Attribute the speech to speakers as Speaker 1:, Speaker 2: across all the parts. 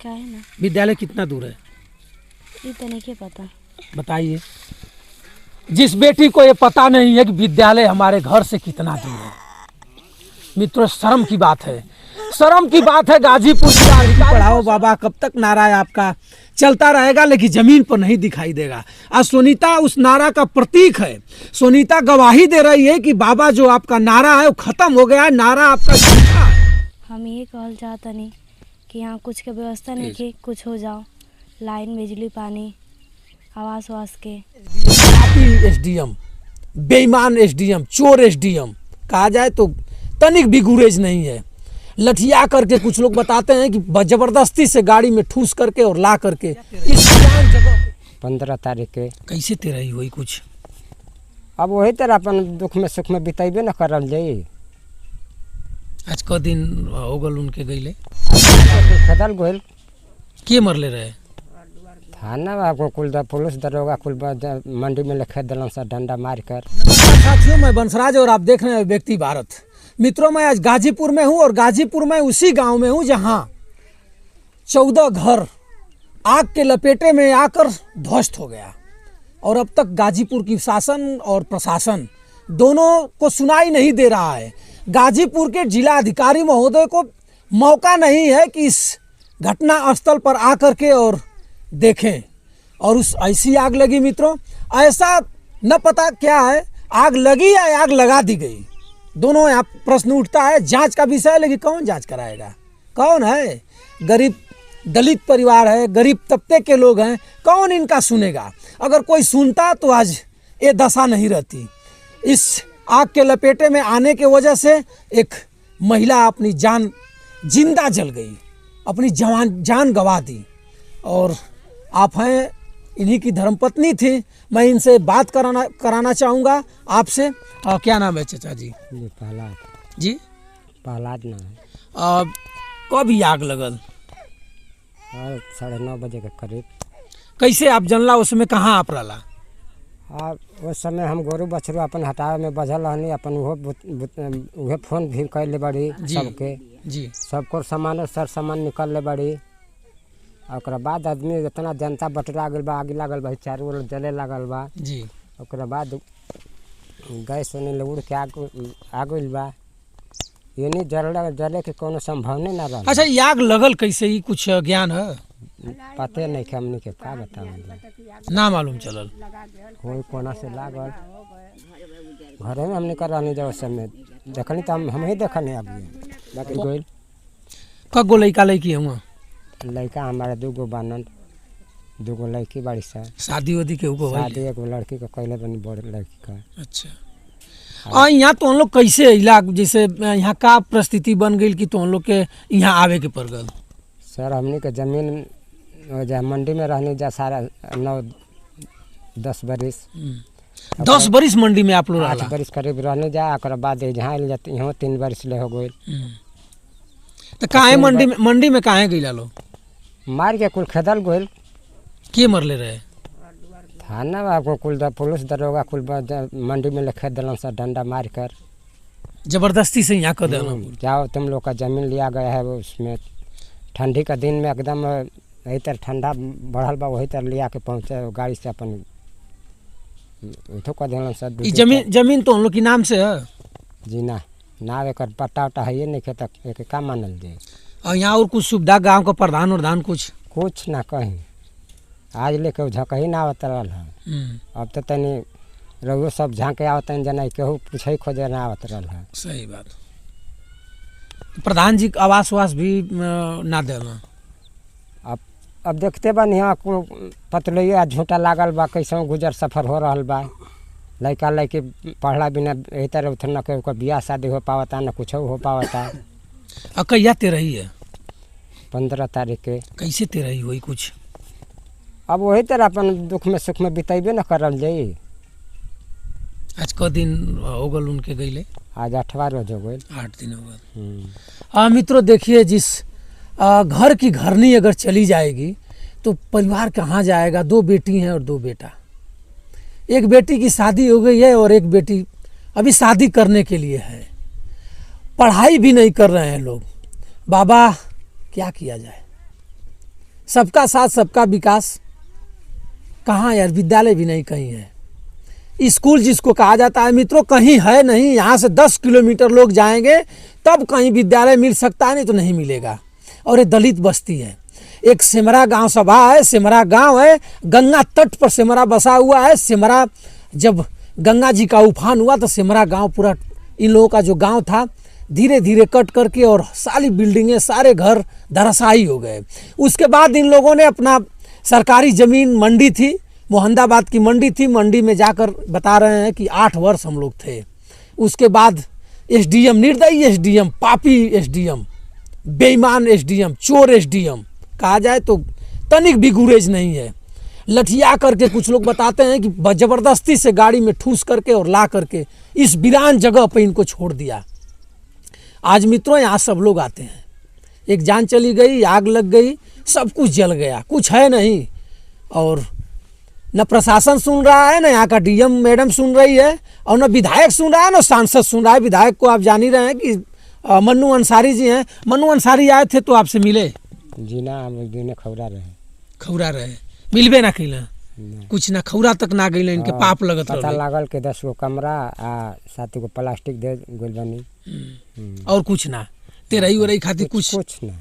Speaker 1: का है ना।
Speaker 2: विद्यालय कितना दूर है?
Speaker 1: ये तो नहीं पता।
Speaker 2: बताइए। जिस बेटी को ये पता नहीं है कि विद्यालय हमारे घर से कितना दूर है, मित्रों शर्म की बात है, शर्म की बात है। गाजीपुर पढ़ाओ बाबा, कब तक नारा है आपका चलता रहेगा, लेकिन जमीन पर नहीं दिखाई देगा। आज सोनीता उस नारा का प्रतीक है। सोनीता गवाही दे रही है कि बाबा जो आपका नारा है वो खत्म हो गया है, नारा आपका झूठा है।
Speaker 1: हम ये कहल चाहता नहीं कि यहाँ कुछ के व्यवस्था नहीं कि कुछ हो जाओ, लाइन बिजली पानी आवास वास के।
Speaker 2: एसडीएम बेईमान, एसडीएम चोर, एसडीएम कहा जाए तो तनिक भी गुरेज नहीं है। लठिया करके कुछ लोग बताते हैं कि जबरदस्ती से गाड़ी में ठूस करके और ला करके इस जगह
Speaker 3: 15 तारीख के।
Speaker 2: कैसे तेरा ही हुई कुछ?
Speaker 3: अब वही तरह अपन दुख में सुख में बिताइबे न करल जाई।
Speaker 2: आज क दिन हो गल उनके गईले
Speaker 3: खदल गोल
Speaker 2: के मरले रहे?
Speaker 3: थाना आपको कुल पुलिस दरोगा कुल मंडी में लिखे दिलन सा डंडा मार कर।
Speaker 2: साथियों, मैं बंसराज और आप देख रहे हैं व्यक्ति भारत। मित्रों, मैं आज गाजीपुर में हूं और गाजीपुर में उसी गांव में हूं जहां 14 घर आग के लपेटे में आकर ध्वस्त हो गया और अब तक गाजीपुर की शासन और प्रशासन दोनों को सुनाई नहीं दे रहा है। गाजीपुर के जिला अधिकारी महोदय को मौका नहीं है कि इस घटना स्थल पर आकर के और देखें। और उस ऐसी आग लगी मित्रों, ऐसा न पता क्या है, आग लगी या आग लगा दी गई, दोनों यहाँ प्रश्न उठता है। जांच का विषय है, लेकिन कौन जांच कराएगा? कौन है? गरीब दलित परिवार है, गरीब तबके के लोग हैं, कौन इनका सुनेगा? अगर कोई सुनता तो आज ये दशा नहीं रहती। इस आग के लपेटे में आने के वजह से एक महिला अपनी जान जिंदा जल गई, अपनी जान गंवा दी। और आप हैं, इन्हीं की धर्मपत्नी थी। मैं इनसे बात कराना चाहूँगा आपसे। क्या नाम है चाचा जी?
Speaker 3: पहलाद
Speaker 2: जी,
Speaker 3: पहलाद नाम है।
Speaker 2: कब ही आग लगल?
Speaker 3: 9:30 बजे के करीब।
Speaker 2: कैसे आप जनला? उसमें कहाँ आप रहला?
Speaker 3: उस समय हम गोरू बछरू अपन हटावे में बझल रहनी, अपन उहे फोन भी कर ले बड़ी सबके
Speaker 2: जी,
Speaker 3: सबको सामान सर सामान निकल ले बड़ी। और बाद आदमी इतना जनता बटरा गल बा, आगे लागल बा, चारों ओर जले लागल बा
Speaker 2: जी।
Speaker 3: और बाद गैस उन्हें उड़ के आ गइल बा। ये नहीं जले के कोनो संभावना ना रहा।
Speaker 2: अच्छा, ये आग लगल कैसे, ही कुछ ज्ञान है?
Speaker 3: पते नहीं कि हमने के का बताओ,
Speaker 2: ना मालूम चलल।
Speaker 3: कोई कोना से लागल घरे में हमने कर रहनी जब समय देखनी तो हम ही देखनी अभी बाकी गोइल।
Speaker 2: कब गो लड़का लड़की हुआ?
Speaker 3: लड़का हमारे 2 गो बानन, 2 गो लड़की बड़ी सा।
Speaker 2: शादी वादी के हुआ?
Speaker 3: शादी 1 लड़की का कहले बनी, बड़ लड़की का।
Speaker 2: अच्छा, यहाँ तो हम लोग कैसे इला, जैसे यहाँ का परिस्थिति बन गई कि तो हम लोग के यहाँ आवे के पड़ गल?
Speaker 3: सर हमने के जमीन जा मंडी में रहनी जा सारा 9-10 बरिस।
Speaker 2: 10 बरिस मंडी में आप लोग?
Speaker 3: 8 बरिस करीब रहने जा। और बाद यहाँ जाती यहाँ 3 बरिस ले हो गए।
Speaker 2: तो काहे मंडी में काहे गइला लोग?
Speaker 3: मार के कुल खदल गोल।
Speaker 2: के मरले रहे?
Speaker 3: थाना आपको कुल पुलिस दरोगा कुल मंडी में लिखे दिलन सा डंडा मार कर।
Speaker 2: जबरदस्ती से यहाँ कर देना?
Speaker 3: जाओ तुम लोग का जमीन लिया गया है, उसमें ठंडी का दिन में एकदम वही तरह ठंडा बढ़ल बा, वही तरह लिया के पहुँचे गाड़ी से अपन उठो कर दिलन सा।
Speaker 2: जमीन तो हम लोग के नाम से है? जी
Speaker 3: ना एक पट्टा वट्टा है ये नहीं खे तक एक का मानल जाए।
Speaker 2: और यहाँ और कुछ सुविधा गांव का प्रधान कुछ
Speaker 3: ना कहीं आज लेके झकही ना आवत रहल है। अब तो तनी रघु सब झाँके आवत जना केहू पूछे खोजे ना आवत रहल है।
Speaker 2: सही बात। प्रधान जी आवास वास भी ना देना?
Speaker 3: अब देखते बा यहाँ पतलैया झूठा लागल बा, कैसे गुजर सफर हो रहा बा। लड़का लड़की पढ़ला बिना यही तरह न कोई बियाह शादी हो पावता न कुछ हो पावता।
Speaker 2: कहिया ते रही है?
Speaker 3: 15 तारीख के।
Speaker 2: कैसे ते रही हुई कुछ?
Speaker 3: अब वही तरह अपन दुख में सुख में बिताइबे न करल जाई।
Speaker 2: आज क दिन हो गल उनके गईले?
Speaker 3: आज 8वां रोज हो गए।
Speaker 2: 8 दिन हो गए। मित्रों देखिए, जिस घर की घरनी अगर चली जाएगी तो परिवार कहाँ जाएगा? 2 बेटी हैं और 2 बेटा। एक बेटी की शादी हो गई है और एक बेटी अभी शादी करने के लिए है। पढ़ाई भी नहीं कर रहे हैं लोग। बाबा क्या किया जाए? सबका साथ सबका विकास कहाँ यार, विद्यालय भी नहीं कहीं है। स्कूल जिसको कहा जाता है मित्रों कहीं है नहीं। यहाँ से 10 किलोमीटर लोग जाएंगे तब कहीं विद्यालय मिल सकता है, नहीं तो नहीं मिलेगा। और ये दलित बस्ती है। एक सिमरा गांव सभा है, सिमरा गांव है, गंगा तट पर सिमरा बसा हुआ है। सिमरा जब गंगा जी का उफान हुआ तो सिमरा गांव पूरा, इन लोगों का जो गांव था धीरे धीरे कट करके और सारी बिल्डिंगें सारे घर धराशायी हो गए। उसके बाद इन लोगों ने अपना सरकारी ज़मीन, मंडी थी, मोहम्मदाबाद की मंडी थी, मंडी में जाकर बता रहे हैं कि 8 वर्ष हम लोग थे। उसके बाद एसडीएम, निर्दयी एसडीएम, पापी एसडीएम, बेईमान एसडीएम, चोर एसडीएम कहा जाए तो तनिक भी गुरेज नहीं है। लठिया करके कुछ लोग बताते हैं कि ज़बरदस्ती से गाड़ी में ठूस करके और ला करके इस वीरान जगह पर इनको छोड़ दिया। आज मित्रों यहाँ सब लोग आते हैं, एक जान चली गई, आग लग गई, सब कुछ जल गया, कुछ है नहीं। और न प्रशासन सुन रहा है, न यहाँ का डीएम मैडम सुन रही है, और न विधायक सुन रहा है, न सांसद सुन रहा है। विधायक को आप जान ही रहे हैं कि मन्नू अंसारी जी हैं। मन्नू अंसारी आए थे तो आपसे मिले?
Speaker 3: जी ना, हम एक दिन
Speaker 2: खौरा रहे, मिलबे ना कैला, कुछ ना खौरा तक ना गई, इनके पाप लगत
Speaker 3: पता
Speaker 2: रहले।
Speaker 3: लागल के 10 गो कमरा आ 7 गो प्लास्टिक दे गइल बनी।
Speaker 2: और कुछ ना, तेरही वरही खातिर कुछ
Speaker 3: ना।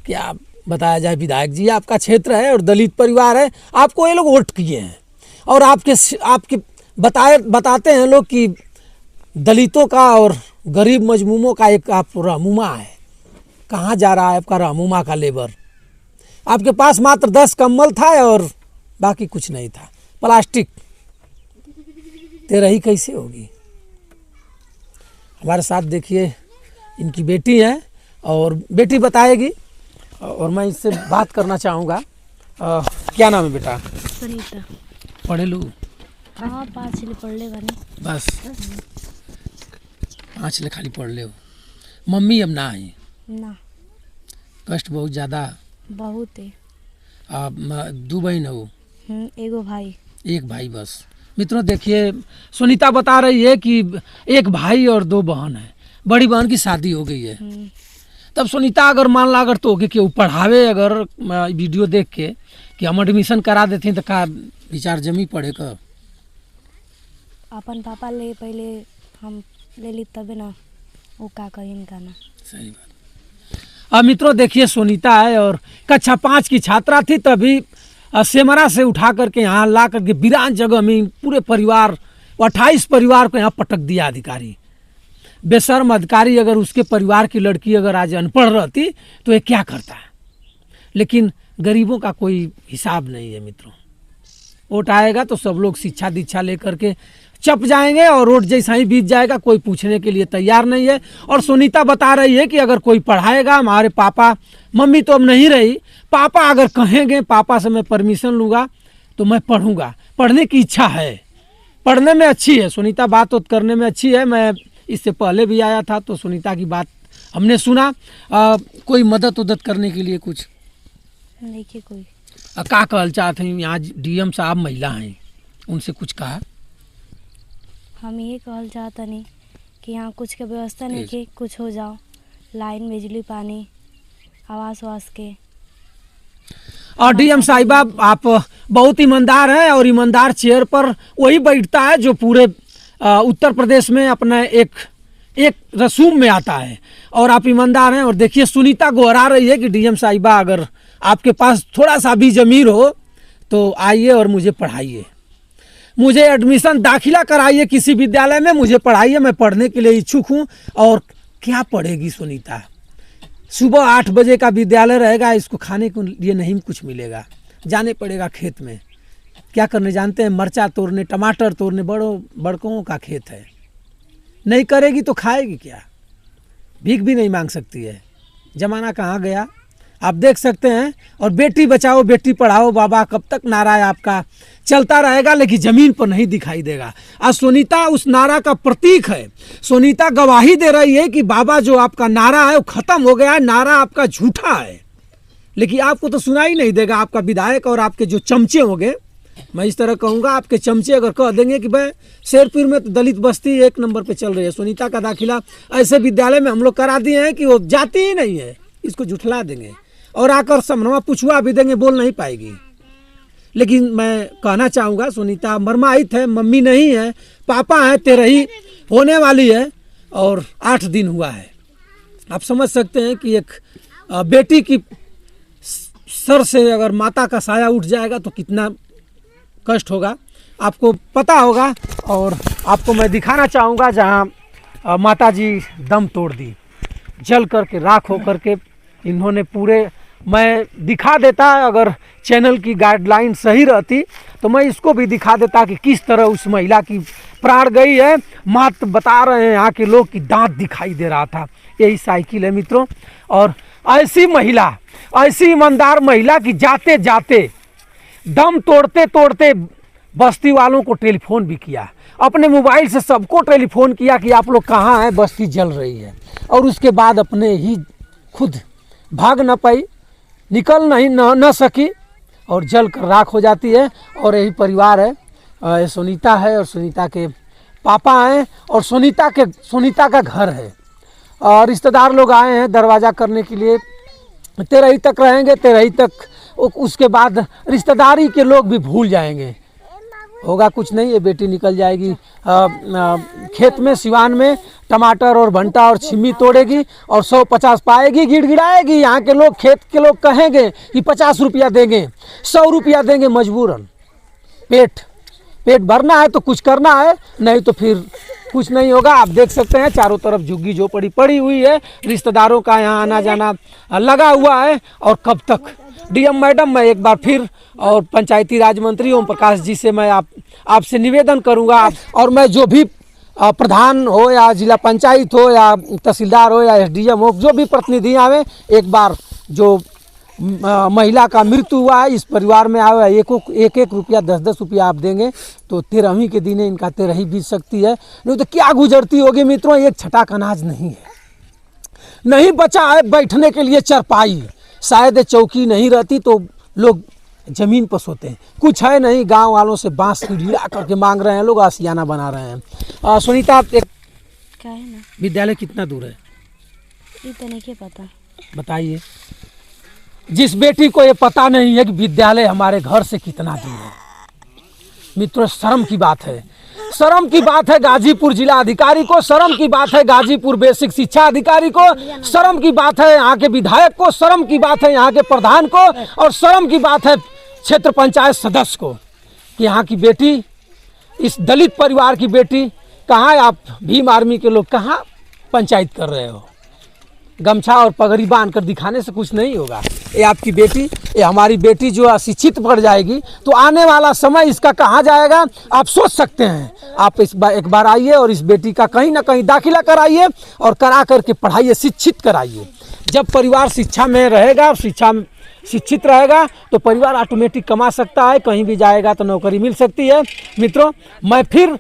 Speaker 2: क्या बताया जाए विधायक जी, आपका क्षेत्र है और दलित परिवार है, आपको ये लोग वोट किए हैं और आपके बताते हैं लोग कि दलितों का और गरीब मजमूमों का एक आप रहनुमा है। कहाँ जा रहा है आपका रहनुमा का लेबर? आपके पास मात्र 10 कंबल था और बाकी कुछ नहीं था, प्लास्टिक। तेरही कैसे होगी? हमारे साथ देखिए इनकी बेटी है और बेटी बताएगी और मैं इससे बात करना चाहूँगा। क्या नाम है बेटा?
Speaker 1: सुनीता।
Speaker 2: पढ़े लू?
Speaker 1: हाँ, 5 ले पढ़ ले बनी
Speaker 2: बस 5 ले खाली पढ़ ले हो। मम्मी अब ना आई?
Speaker 1: ना,
Speaker 2: कष्ट बहुत ज़्यादा?
Speaker 1: बहुत है।
Speaker 2: आप 2 बहन हो?
Speaker 1: एगो भाई।
Speaker 2: एक भाई बस। मित्रों देखिए सुनीता बता रही है कि एक भाई और 2 बहन है। बड़ी बहन की शादी हो गई है। तब सुनीता अगर मान ला अगर तो कि केहू पढ़ावे अगर वीडियो देख के कि हम एडमिशन करा देते तो का विचार जमी पड़े का?
Speaker 1: अपन पापा ले पहले हम ले ली तबे ना वो का कहीं इनका ना।
Speaker 2: सही बात। अब मित्रों देखिए सुनीता है और कक्षा 5 की छात्रा थी, तभी सेमरा से उठा करके यहाँ ला करके वीरान जगह में पूरे परिवार 28 परिवार को यहाँ पटक दिया अधिकारी। बेशर्म अधिकारी अगर उसके परिवार की लड़की अगर आज अनपढ़ रहती तो ये क्या करता है। लेकिन गरीबों का कोई हिसाब नहीं है मित्रों। वोट आएगा तो सब लोग शिक्षा दीक्षा लेकर के चप जाएंगे और वोट जैसा ही बीत जाएगा, कोई पूछने के लिए तैयार नहीं है। और सुनीता बता रही है कि अगर कोई पढ़ाएगा, हमारे पापा, मम्मी तो अब नहीं रही, पापा अगर कहेंगे, पापा से मैं परमिशन लूँगा तो मैं पढ़ूँगा। पढ़ने की इच्छा है, पढ़ने में अच्छी है सुनीता, बात तो करने में अच्छी है। मैं इससे पहले भी आया था तो सुनीता की बात हमने सुना। कोई मदद उदद करने के लिए कुछ
Speaker 1: देखिए कोई
Speaker 2: का कहल चाहते हैं? यहाँ डीएम साहब महिला हैं, उनसे कुछ कहा?
Speaker 1: हम ये कहल चाहता नहीं कि यहाँ कुछ के व्यवस्था नहीं कि कुछ हो जाओ, लाइन बिजली पानी आवास वास के।
Speaker 2: और डीएम साहिबा आप बहुत ईमानदार हैं और ईमानदार चेयर पर वही बैठता है जो पूरे उत्तर प्रदेश में अपना एक रसूम में आता है। और आप ईमानदार हैं। और देखिए सुनीता गोहरा रही है कि डीएम साहिबा अगर आपके पास थोड़ा सा भी ज़मीर हो तो आइए और मुझे पढ़ाइए, मुझे एडमिशन दाखिला कराइए किसी विद्यालय में, मुझे पढ़ाइए, मैं पढ़ने के लिए इच्छुक हूँ। और क्या पढ़ेगी सुनीता? सुबह 8 बजे का विद्यालय रहेगा, इसको खाने के लिए नहीं कुछ मिलेगा, जाने पड़ेगा खेत में। क्या करने जानते हैं? मरचा तोड़ने, टमाटर तोड़ने। बड़कों का खेत है, नहीं करेगी तो खाएगी क्या? भीख भी नहीं मांग सकती है। ज़माना कहाँ गया आप देख सकते हैं। और बेटी बचाओ बेटी पढ़ाओ बाबा कब तक नारा है आपका चलता रहेगा, लेकिन ज़मीन पर नहीं दिखाई देगा। आज सुनीता उस नारा का प्रतीक है। सुनीता गवाही दे रही है कि बाबा जो आपका नारा है वो ख़त्म हो गया है, नारा आपका झूठा है। लेकिन आपको तो सुनाई नहीं देगा। आपका विधायक और आपके जो चमचे होंगे, मैं इस तरह कहूँगा, आपके चमचे अगर कह देंगे कि भाई शेरपुर में तो दलित बस्ती 1 नंबर पे चल रही है, सुनीता का दाखिला ऐसे विद्यालय में हम लोग करा दिए हैं कि वो जाती ही नहीं है, इसको झुठला देंगे। और आकर समनवा पुछुआ भी देंगे, बोल नहीं पाएगी। लेकिन मैं कहना चाहूँगा सुनीता मरमाहित है, मम्मी नहीं है, पापा है, 13 ही होने वाली है और 8 दिन हुआ है। आप समझ सकते हैं कि एक बेटी की सर से अगर माता का साया उठ जाएगा तो कितना कष्ट होगा, आपको पता होगा। और आपको मैं दिखाना चाहूँगा जहाँ माता जी दम तोड़ दी, जल करके राख हो करके इन्होंने पूरे, मैं दिखा देता अगर चैनल की गाइडलाइन सही रहती तो मैं इसको भी दिखा देता कि किस तरह उस महिला की प्राण गई है। मात्र बता रहे हैं यहाँ के लोग कि दांत दिखाई दे रहा था। यही साइकिल है मित्रों। और ऐसी महिला, ऐसी ईमानदार महिला कि जाते जाते दम तोड़ते तोड़ते बस्ती वालों को टेलीफोन भी किया, अपने मोबाइल से सबको टेलीफोन किया कि आप लोग कहाँ हैं, बस्ती जल रही है। और उसके बाद अपने ही खुद भाग न पाई, निकल नहीं न सकी और जल कर राख हो जाती है। और यही परिवार है, ये सुनीता है और सुनीता के पापा हैं और सुनीता का घर है। और रिश्तेदार लोग आए हैं दरवाज़ा करने के लिए, 13 ही तक रहेंगे, 13 ही तक, उसके बाद रिश्तेदारी के लोग भी भूल जाएंगे, होगा कुछ नहीं। ये बेटी निकल जाएगी खेत में, सिवान में टमाटर और भंटा और छिम्मी तोड़ेगी और 150 पाएगी, गिड़गिड़ाएगी। यहाँ के लोग, खेत के लोग कहेंगे कि 50 रुपया देंगे, 100 रुपया देंगे, मजबूरन। पेट भरना है तो कुछ करना है, नहीं तो फिर कुछ नहीं होगा। आप देख सकते हैं चारों तरफ झुग्गी झोपड़ी पड़ी हुई है, रिश्तेदारों का यहाँ आना जाना लगा हुआ है। और कब तक डीएम मैडम, मैं एक बार फिर और पंचायती राज मंत्री ओम प्रकाश जी से मैं आपसे निवेदन करूंगा, और मैं जो भी प्रधान हो या जिला पंचायत हो या तहसीलदार हो या एसडीएम हो, जो भी प्रतिनिधि आवे, एक बार जो महिला का मृत्यु हुआ है इस परिवार में आवे, एक रुपया 10 रुपया आप देंगे तो 13वीं के दिन इनका 13 ही बीत सकती है। नहीं तो क्या गुजरती होगी मित्रों। एक छटाक अनाज नहीं है, नहीं बचा है बैठने के लिए चरपाई, शायद चौकी नहीं रहती तो लोग जमीन पर सोते हैं। कुछ है नहीं, गांव वालों से बांस गिरा करके मांग रहे हैं लोग, आसियाना बना रहे हैं। सुनीता, एक
Speaker 1: क्या है ना,
Speaker 2: विद्यालय कितना दूर है
Speaker 1: ये तो नहीं पता, बताइए।
Speaker 2: जिस बेटी को ये पता नहीं है कि विद्यालय हमारे घर से कितना दूर है, मित्रों शर्म की बात है, शर्म की बात है गाजीपुर जिला अधिकारी को, शर्म की बात है गाजीपुर बेसिक शिक्षा अधिकारी को, शर्म की बात है यहाँ के विधायक को, शर्म की बात है यहाँ के प्रधान को, और शर्म की बात है क्षेत्र पंचायत सदस्य को कि यहाँ की बेटी, इस दलित परिवार की बेटी कहाँ है। आप भीम आर्मी के लोग कहाँ पंचायत कर रहे हो, गमछा और पगड़ी बांध कर दिखाने से कुछ नहीं होगा। ये आपकी बेटी, ये हमारी बेटी जो अशिक्षित पड़ जाएगी तो आने वाला समय इसका कहाँ जाएगा, आप सोच सकते हैं। आप एक बार आइए और इस बेटी का कहीं ना कहीं दाखिला कराइए और करा करके पढ़ाइए, शिक्षित कराइए। जब परिवार शिक्षा में रहेगा, शिक्षित रहेगा तो परिवार ऑटोमेटिक कमा सकता है, कहीं भी जाएगा तो नौकरी मिल सकती है। मित्रों, मैं फिर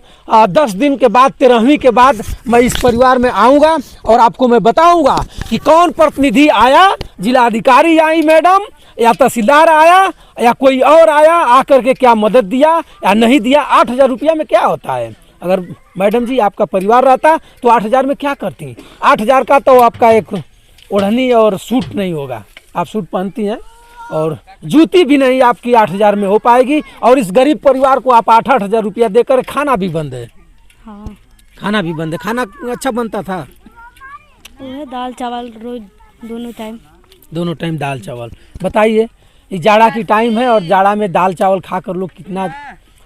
Speaker 2: 10 दिन के बाद, 13वीं के बाद मैं इस परिवार में आऊँगा और आपको मैं बताऊँगा कि कौन प्रतिनिधि आया, जिलाधिकारी आई मैडम या तहसीलदार आया या कोई और आया, आकर के क्या मदद दिया या नहीं दिया। 8000 रुपया में क्या होता है। अगर मैडम जी आपका परिवार रहता तो 8000 में क्या करती। 8000 का तो आपका एक ओढ़नी और सूट नहीं होगा, आप सूट पहनती हैं, और जूती भी नहीं आपकी 8000 में हो पाएगी। और इस गरीब परिवार को आप 8-8 रुपया देकर खाना भी बंद है।
Speaker 1: हाँ,
Speaker 2: खाना भी बंद है। खाना अच्छा बनता था,
Speaker 1: दाल चावल रोज, दोनों टाइम
Speaker 2: दाल चावल। बताइए, ये जाड़ा की टाइम है और जाड़ा में दाल चावल खाकर लोग कितना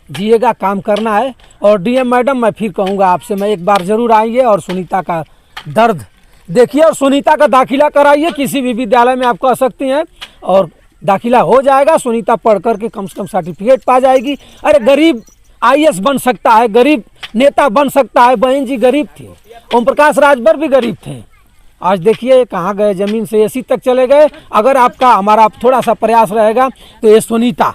Speaker 2: जिएगा, काम करना है। और डीएम मैडम, मैं फिर कहूँगा आपसे, मैं एक बार ज़रूर आइए और सुनीता का दर्द देखिए और सुनीता का दाखिला कराइए। किसी भी विद्यालय में आप कह सकती हैं और दाखिला हो जाएगा। सुनीता पढ़ करके कम से कम सर्टिफिकेट पा जाएगी। अरे गरीब आईएएस बन सकता है, गरीब नेता बन सकता है। बहन जी गरीब थी, ओम प्रकाश राजभर भी गरीब थे, आज देखिए कहाँ गए, जमीन से एसी तक चले गए। अगर आपका हमारा थोड़ा सा प्रयास रहेगा तो ये सुनीता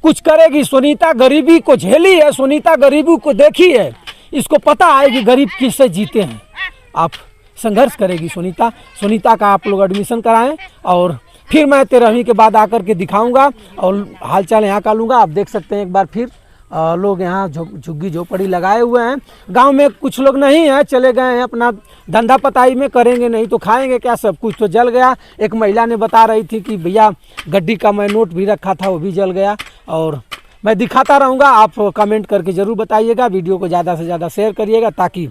Speaker 2: कुछ करेगी। सुनीता गरीबी को झेली है, सुनीता गरीबी को देखी है, इसको पता है कि गरीब किससे जीते हैं। आप संघर्ष करेगी सुनीता का आप लोग एडमिशन कराएं और फिर मैं 13वीं के बाद आकर के दिखाऊंगा और हालचाल यहाँ का लूँगा। आप देख सकते हैं एक बार फिर लोग यहाँ झुग्गी झोपड़ी लगाए हुए हैं। गांव में कुछ लोग नहीं हैं, चले गए हैं अपना धंधा पताई में, करेंगे नहीं तो खाएंगे क्या, सब कुछ तो जल गया। एक महिला ने बता रही थी कि भैया गड्डी का मैं नोट भी रखा था वो भी जल गया। और मैं दिखाता रहूँगा, आप कमेंट करके ज़रूर बताइएगा, वीडियो को ज़्यादा से ज़्यादा शेयर करिएगा ताकि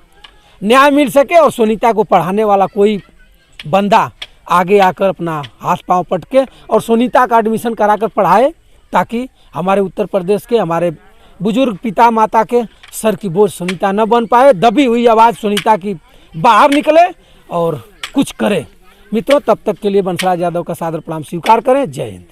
Speaker 2: न्याय मिल सके और सुनीता को पढ़ाने वाला कोई बंदा आगे आकर अपना हाथ पांव पटके और सुनीता का एडमिशन कराकर पढ़ाए, ताकि हमारे उत्तर प्रदेश के हमारे बुजुर्ग पिता माता के सर की बोझ सुनीता न बन पाए। दबी हुई आवाज़ सुनीता की बाहर निकले और कुछ करे। मित्रों, तब तक के लिए बंसराज यादव का सादर प्रणाम स्वीकार करें। जय हिंद।